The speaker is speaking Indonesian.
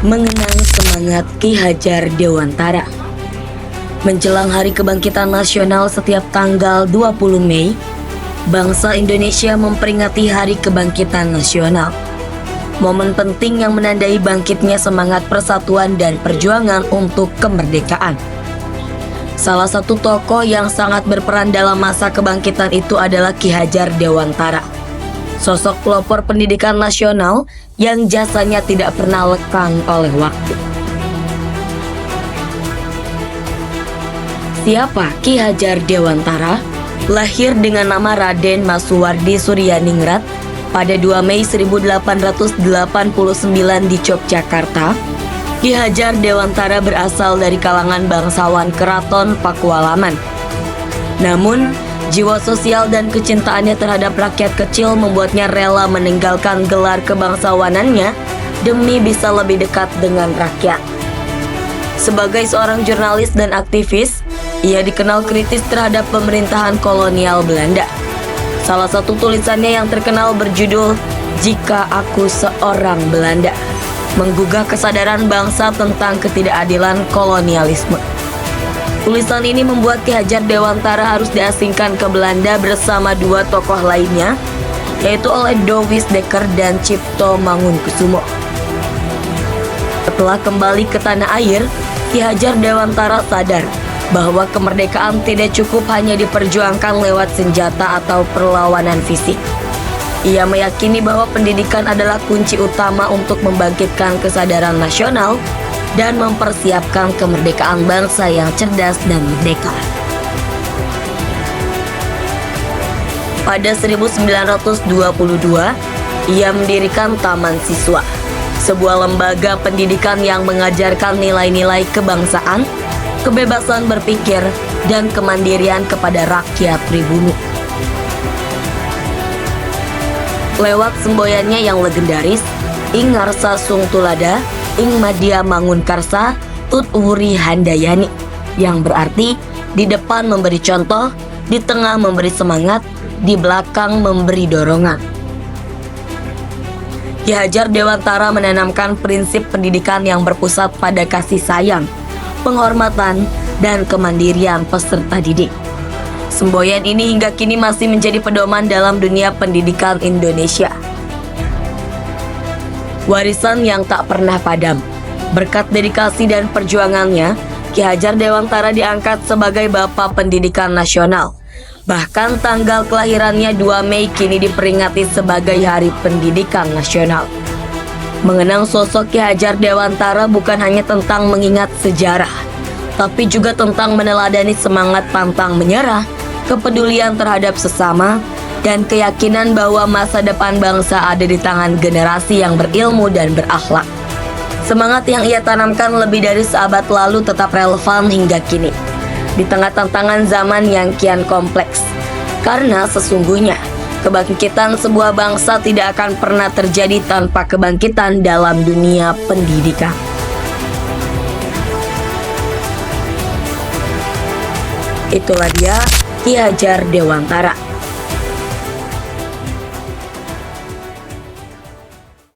Mengenang semangat Ki Hajar Dewantara. Menjelang Hari Kebangkitan Nasional setiap tanggal 20 Mei, bangsa Indonesia memperingati Hari Kebangkitan Nasional. Momen penting yang menandai bangkitnya semangat persatuan dan perjuangan untuk kemerdekaan. Salah satu tokoh yang sangat berperan dalam masa kebangkitan itu adalah Ki Hajar Dewantara. Sosok pelopor pendidikan nasional yang jasanya tidak pernah lekang oleh waktu. Siapa Ki Hajar Dewantara? Lahir dengan nama Raden Masuwardi Suryaningrat pada 2 Mei 1889 di Yogyakarta. Ki Hajar Dewantara berasal dari kalangan bangsawan Keraton Pakualaman. Namun, jiwa sosial dan kecintaannya terhadap rakyat kecil membuatnya rela meninggalkan gelar kebangsawanannya demi bisa lebih dekat dengan rakyat. Sebagai seorang jurnalis dan aktivis, ia dikenal kritis terhadap pemerintahan kolonial Belanda. Salah satu tulisannya yang terkenal berjudul "Jika Aku Seorang Belanda", menggugah kesadaran bangsa tentang ketidakadilan kolonialisme. Tulisan ini membuat Ki Hajar Dewantara harus diasingkan ke Belanda bersama dua tokoh lainnya, yaitu oleh Douwes Dekker dan Cipto Mangunkusumo. Setelah kembali ke tanah air, Ki Hajar Dewantara sadar bahwa kemerdekaan tidak cukup hanya diperjuangkan lewat senjata atau perlawanan fisik. Ia meyakini bahwa pendidikan adalah kunci utama untuk membangkitkan kesadaran nasional dan mempersiapkan kemerdekaan bangsa yang cerdas dan merdeka. Pada 1922, ia mendirikan Taman Siswa, sebuah lembaga pendidikan yang mengajarkan nilai-nilai kebangsaan, kebebasan berpikir, dan kemandirian kepada rakyat pribumi. Lewat semboyannya yang legendaris, Ing Ngarsa Sung Tulada, Ing Madya Mangunkarsa, Tut Wuri Handayani, yang berarti di depan memberi contoh, di tengah memberi semangat, di belakang memberi dorongan. Ki Hajar Dewantara menanamkan prinsip pendidikan yang berpusat pada kasih sayang, penghormatan, dan kemandirian peserta didik. Semboyan ini hingga kini masih menjadi pedoman dalam dunia pendidikan Indonesia. Warisan yang tak pernah padam. Berkat dedikasi dan perjuangannya, Ki Hajar Dewantara diangkat sebagai Bapak Pendidikan Nasional. Bahkan tanggal kelahirannya 2 Mei kini diperingati sebagai Hari Pendidikan Nasional. Mengenang sosok Ki Hajar Dewantara bukan hanya tentang mengingat sejarah, tapi juga tentang meneladani semangat pantang menyerah, kepedulian terhadap sesama, dan keyakinan bahwa masa depan bangsa ada di tangan generasi yang berilmu dan berakhlak. Semangat yang ia tanamkan lebih dari seabad lalu tetap relevan hingga kini, di tengah tantangan zaman yang kian kompleks. Karena sesungguhnya, kebangkitan sebuah bangsa tidak akan pernah terjadi tanpa kebangkitan dalam dunia pendidikan. Itulah dia Ki Hajar Dewantara.